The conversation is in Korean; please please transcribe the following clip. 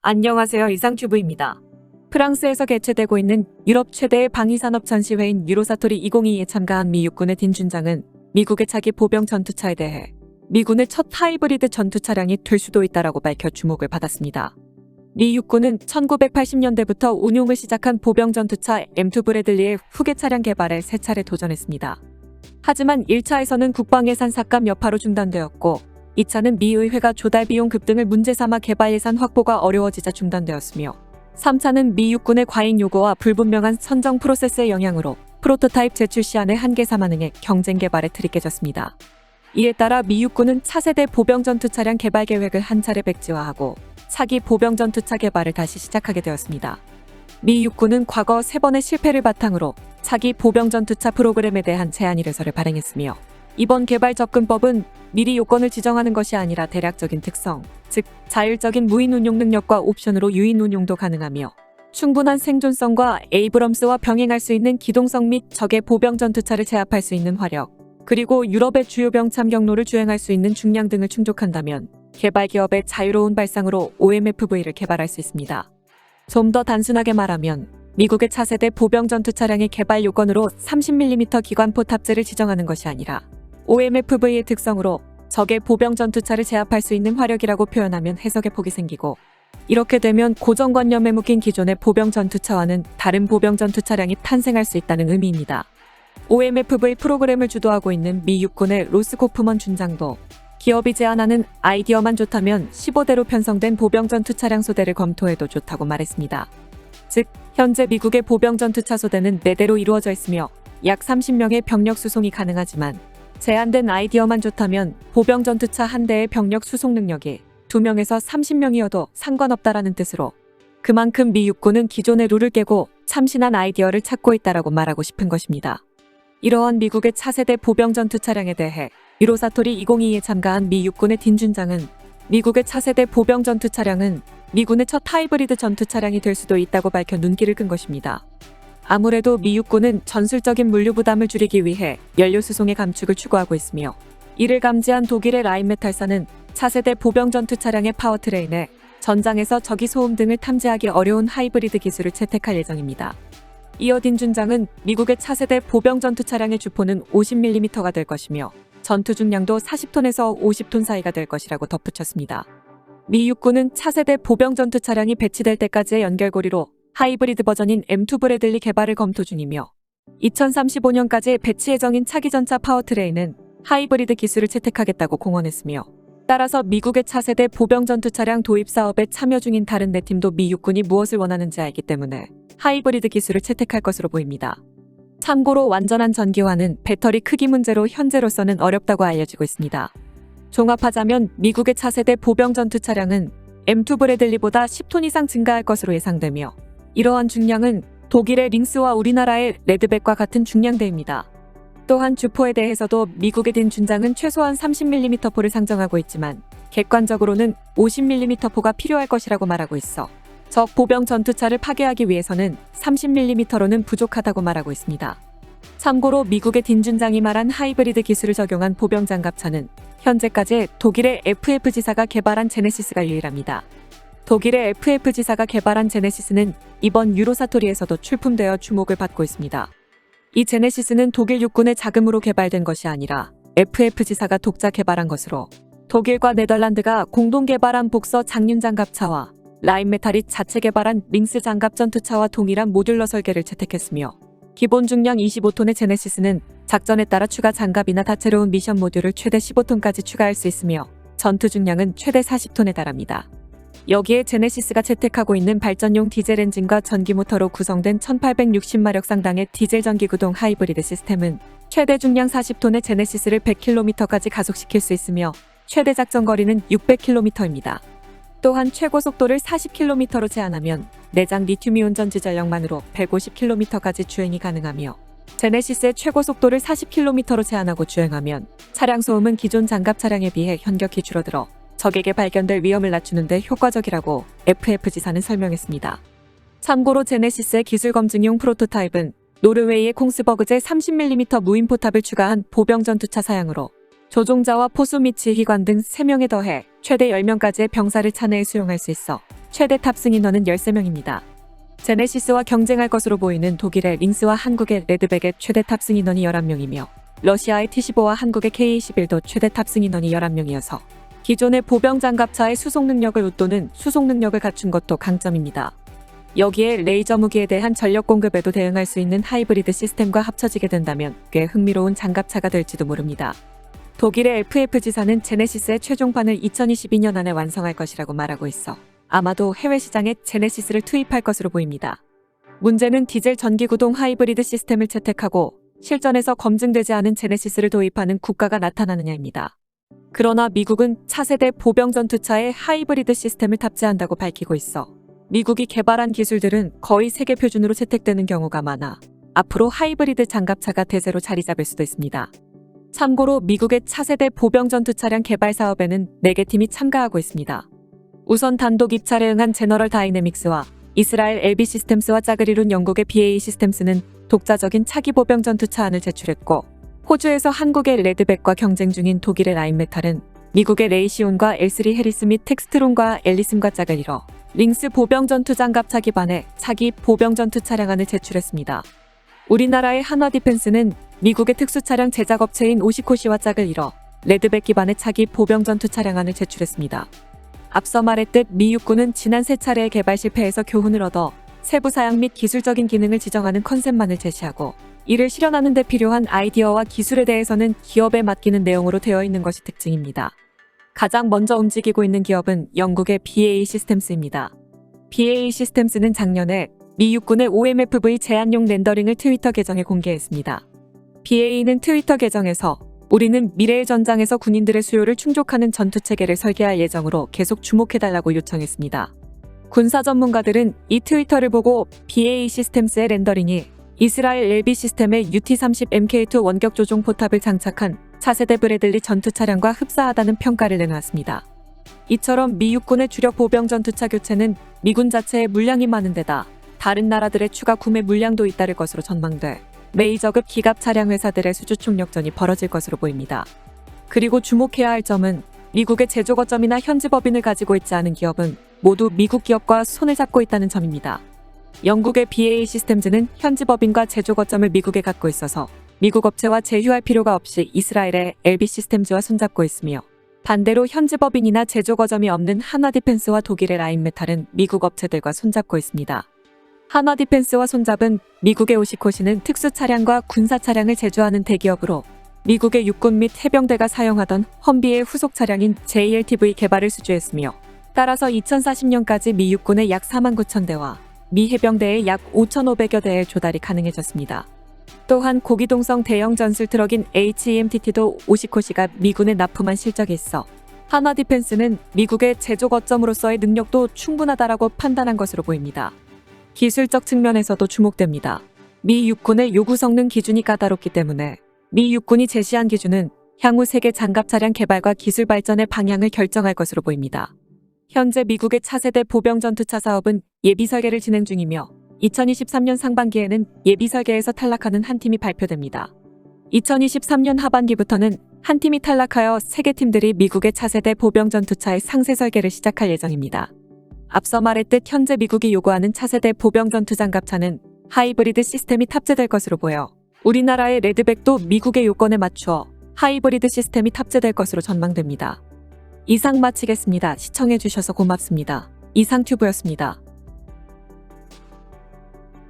안녕하세요. 이상튜브입니다. 프랑스에서 개최되고 있는 유럽 최대의 방위산업 전시회인 유로사토리 2022에 참가한 미 육군의 딘 준장은 미국의 차기 보병 전투차에 대해 미군의 첫 하이브리드 전투 차량이 될 수도 있다라고 밝혀 주목을 받았습니다. 미 육군은 1980년대부터 운용을 시작한 보병 전투차 M2 브래들리의 후계 차량 개발에 3차례 도전했습니다. 하지만 1차에서는 국방예산 삭감 여파로 중단되었고 2차는 미 의회가 조달 비용 급등을 문제 삼아 개발 예산 확보가 어려워지자 중단되었으며 3차는 미 육군의 과잉 요구와 불분명한 선정 프로세스의 영향으로 프로토타입 제출 시한에 한계 사만응해 경쟁 개발에 들이깨졌습니다. 이에 따라 미 육군은 차세대 보병 전투 차량 개발 계획을 한 차례 백지화하고 차기 보병 전투차 개발을 다시 시작하게 되었습니다. 미 육군은 과거 3번의 실패를 바탕으로 차기 보병 전투차 프로그램에 대한 제안 이래서를 발행했으며 이번 개발 접근법은 미리 요건을 지정하는 것이 아니라 대략적인 특성, 즉 자율적인 무인 운용 능력과 옵션으로 유인 운용도 가능하며 충분한 생존성과 에이브럼스와 병행할 수 있는 기동성 및 적의 보병 전투차를 제압할 수 있는 화력, 그리고 유럽의 주요 병참 경로를 주행할 수 있는 중량 등을 충족한다면 개발 기업의 자유로운 발상으로 OMFV를 개발할 수 있습니다. 좀 더 단순하게 말하면 미국의 차세대 보병 전투 차량의 개발 요건으로 30mm 기관포 탑재를 지정하는 것이 아니라 OMFV의 특성으로 적의 보병 전투차를 제압할 수 있는 화력이라고 표현하면 해석의 폭이 생기고 이렇게 되면 고정관념에 묶인 기존의 보병 전투차와는 다른 보병 전투 차량이 탄생할 수 있다는 의미입니다. OMFV 프로그램을 주도하고 있는 미 육군의 로스 코프먼 준장도 기업이 제안하는 아이디어만 좋다면 15대로 편성된 보병 전투 차량 소대를 검토해도 좋다고 말했습니다. 즉, 현재 미국의 보병 전투차 소대는 4대로 이루어져 있으며 약 30명의 병력 수송이 가능하지만 제한된 아이디어만 좋다면 보병 전투차 한 대의 병력 수송 능력이 2명에서 30명이어도 상관없다라는 뜻으로 그만큼 미 육군은 기존의 룰을 깨고 참신한 아이디어를 찾고 있다라고 말하고 싶은 것입니다. 이러한 미국의 차세대 보병 전투 차량에 대해 유로사토리 2022에 참가한 미 육군의 딘 준장은 미국의 차세대 보병 전투 차량은 미군의 첫 하이브리드 전투 차량이 될 수도 있다고 밝혀 눈길을 끈 것입니다. 아무래도 미 육군은 전술적인 물류 부담을 줄이기 위해 연료 수송의 감축을 추구하고 있으며 이를 감지한 독일의 라인메탈사는 차세대 보병 전투 차량의 파워트레인에 전장에서 적기 소음 등을 탐지하기 어려운 하이브리드 기술을 채택할 예정입니다. 이어 딘 준장은 미국의 차세대 보병 전투 차량의 주포는 50mm가 될 것이며 전투 중량도 40톤에서 50톤 사이가 될 것이라고 덧붙였습니다. 미 육군은 차세대 보병 전투 차량이 배치될 때까지의 연결고리로 하이브리드 버전인 M2 브래들리 개발을 검토 중이며 2035년까지 배치 예정인 차기 전차 파워트레인은 하이브리드 기술을 채택하겠다고 공언했으며 따라서 미국의 차세대 보병 전투 차량 도입 사업에 참여 중인 다른 4팀도 미 육군이 무엇을 원하는지 알기 때문에 하이브리드 기술을 채택할 것으로 보입니다. 참고로 완전한 전기화는 배터리 크기 문제로 현재로서는 어렵다고 알려지고 있습니다. 종합하자면 미국의 차세대 보병 전투 차량은 M2 브래들리보다 10톤 이상 증가할 것으로 예상되며 이러한 중량은 독일의 링스와 우리나라의 레드백과 같은 중량대입니다. 또한 주포에 대해서도 미국의 딘 준장은 최소한 30mm 포를 상정하고 있지만 객관적으로는 50mm 포가 필요할 것이라고 말하고 있어 적 보병 전투차를 파괴하기 위해서는 30mm로는 부족하다고 말하고 있습니다. 참고로 미국의 딘 준장이 말한 하이브리드 기술을 적용한 보병 장갑차는 현재까지 독일의 FF지사가 개발한 제네시스가 유일합니다. 독일의 FF지사가 개발한 제네시스는 이번 유로사토리에서도 출품되어 주목을 받고 있습니다. 이 제네시스는 독일 육군의 자금으로 개발된 것이 아니라 FF지사가 독자 개발한 것으로 독일과 네덜란드가 공동 개발한 복서 장륜 장갑차와 라인메탈이 자체 개발한 링스 장갑 전투차와 동일한 모듈러 설계를 채택했으며 기본 중량 25톤의 제네시스는 작전에 따라 추가 장갑이나 다채로운 미션 모듈을 최대 15톤까지 추가할 수 있으며 전투 중량은 최대 40톤에 달합니다. 여기에 제네시스가 채택하고 있는 발전용 디젤 엔진과 전기 모터로 구성된 1860마력 상당의 디젤 전기 구동 하이브리드 시스템은 최대 중량 40톤의 제네시스를 100km까지 가속시킬 수 있으며 최대 작전 거리는 600km입니다. 또한 최고 속도를 40km로 제한하면 내장 리튬이온 전지 전력만으로 150km까지 주행이 가능하며 제네시스의 최고 속도를 40km로 제한하고 주행하면 차량 소음은 기존 장갑 차량에 비해 현격히 줄어들어 적에게 발견될 위험을 낮추는 데 효과적이라고 FF지사는 설명했습니다. 참고로 제네시스의 기술 검증용 프로토타입은 노르웨이의 콩스버그제 30mm 무인 포탑을 추가한 보병 전투차 사양으로 조종자와 포수 및 지휘관 등 3명에 더해 최대 10명까지의 병사를 차내에 수용할 수 있어 최대 탑승 인원은 13명입니다. 제네시스와 경쟁할 것으로 보이는 독일의 링스와 한국의 레드백의 최대 탑승 인원이 11명이며 러시아의 T-15와 한국의 K-21도 최대 탑승 인원이 11명이어서 기존의 보병 장갑차의 수속 능력을 웃도는 수속 능력을 갖춘 것도 강점입니다. 여기에 레이저 무기에 대한 전력 공급에도 대응할 수 있는 하이브리드 시스템과 합쳐지게 된다면 꽤 흥미로운 장갑차가 될지도 모릅니다. 독일의 FF 지사는 제네시스의 최종판을 2022년 안에 완성할 것이라고 말하고 있어 아마도 해외 시장에 제네시스를 투입할 것으로 보입니다. 문제는 디젤 전기 구동 하이브리드 시스템을 채택하고 실전에서 검증되지 않은 제네시스를 도입하는 국가가 나타나느냐입니다. 그러나 미국은 차세대 보병 전투차에 하이브리드 시스템을 탑재한다고 밝히고 있어 미국이 개발한 기술들은 거의 세계 표준으로 채택되는 경우가 많아 앞으로 하이브리드 장갑차가 대세로 자리 잡을 수도 있습니다. 참고로 미국의 차세대 보병 전투차량 개발 사업에는 4개 팀이 참가하고 있습니다. 우선 단독 입찰에 응한 제너럴 다이내믹스와 이스라엘 LB 시스템스와 짝을 이룬 영국의 BAE 시스템스는 독자적인 차기 보병 전투차 안을 제출했고 호주에서 한국의 레드백과 경쟁 중인 독일의 라인메탈은 미국의 레이시온과 L3 해리스 및 텍스트론과 앨리슨과 짝을 이뤄 링스 보병 전투 장갑차 기반의 차기 보병 전투 차량안을 제출했습니다. 우리나라의 한화 디펜스는 미국의 특수차량 제작업체인 오시코시와 짝을 이뤄 레드백 기반의 차기 보병 전투 차량안을 제출했습니다. 앞서 말했듯 미 육군은 지난 3차례의 개발 실패에서 교훈을 얻어 세부 사양 및 기술적인 기능을 지정하는 컨셉만을 제시하고 이를 실현하는 데 필요한 아이디어와 기술에 대해서는 기업에 맡기는 내용으로 되어 있는 것이 특징입니다. 가장 먼저 움직이고 있는 기업은 영국의 BAE 시스템스입니다. BAE 시스템스는 작년에 미 육군의 OMFV 제한용 렌더링을 트위터 계정에 공개했습니다. BAE는 트위터 계정에서 우리는 미래의 전장에서 군인들의 수요를 충족하는 전투체계를 설계할 예정으로 계속 주목해달라고 요청했습니다. 군사 전문가들은 이 트위터를 보고 BAE 시스템스의 렌더링이 이스라엘 LB 시스템의 UT-30 MK2 원격 조종 포탑을 장착한 차세대 브래들리 전투차량과 흡사하다는 평가를 내놓았습니다. 이처럼 미 육군의 주력 보병 전투차 교체는 미군 자체의 물량이 많은 데다 다른 나라들의 추가 구매 물량도 잇따를 것으로 전망돼 메이저급 기갑 차량 회사들의 수주 총력전이 벌어질 것으로 보입니다. 그리고 주목해야 할 점은 미국의 제조 거점이나 현지 법인을 가지고 있지 않은 기업은 모두 미국 기업과 손을 잡고 있다는 점입니다. 영국의 BAE 시스템즈는 현지 법인과 제조 거점을 미국에 갖고 있어서 미국 업체와 제휴할 필요가 없이 이스라엘의 LB 시스템즈와 손잡고 있으며 반대로 현지 법인이나 제조 거점이 없는 한화 디펜스와 독일의 라인메탈은 미국 업체들과 손잡고 있습니다. 한화 디펜스와 손잡은 미국의 오시코시는 특수 차량과 군사 차량을 제조하는 대기업으로 미국의 육군 및 해병대가 사용하던 험비의 후속 차량인 JLTV 개발을 수주했으며 따라서 2040년까지 미 육군의 약 49,000대와 미 해병대의 약 5,500여 대의 조달이 가능해졌습니다. 또한 고기동성 대형 전술 트럭인 HEMTT도 오시코시가 미군에 납품한 실적이 있어 한화 디펜스는 미국의 제조 거점으로서의 능력도 충분하다라고 판단한 것으로 보입니다. 기술적 측면에서도 주목됩니다. 미 육군의 요구 성능 기준이 까다롭기 때문에 미 육군이 제시한 기준은 향후 세계 장갑 차량 개발과 기술 발전의 방향을 결정할 것으로 보입니다. 현재 미국의 차세대 보병 전투차 사업은 예비 설계를 진행 중이며 2023년 상반기에는 예비 설계에서 탈락하는 한 팀이 발표됩니다. 2023년 하반기부터는 한 팀이 탈락하여 3개 팀들이 미국의 차세대 보병 전투차의 상세 설계를 시작할 예정입니다. 앞서 말했듯 현재 미국이 요구하는 차세대 보병 전투 장갑차는 하이브리드 시스템이 탑재될 것으로 보여 우리나라의 레드백도 미국의 요건에 맞추어 하이브리드 시스템이 탑재될 것으로 전망됩니다. 이상 마치겠습니다. 시청해주셔서 고맙습니다. 이상튜브였습니다.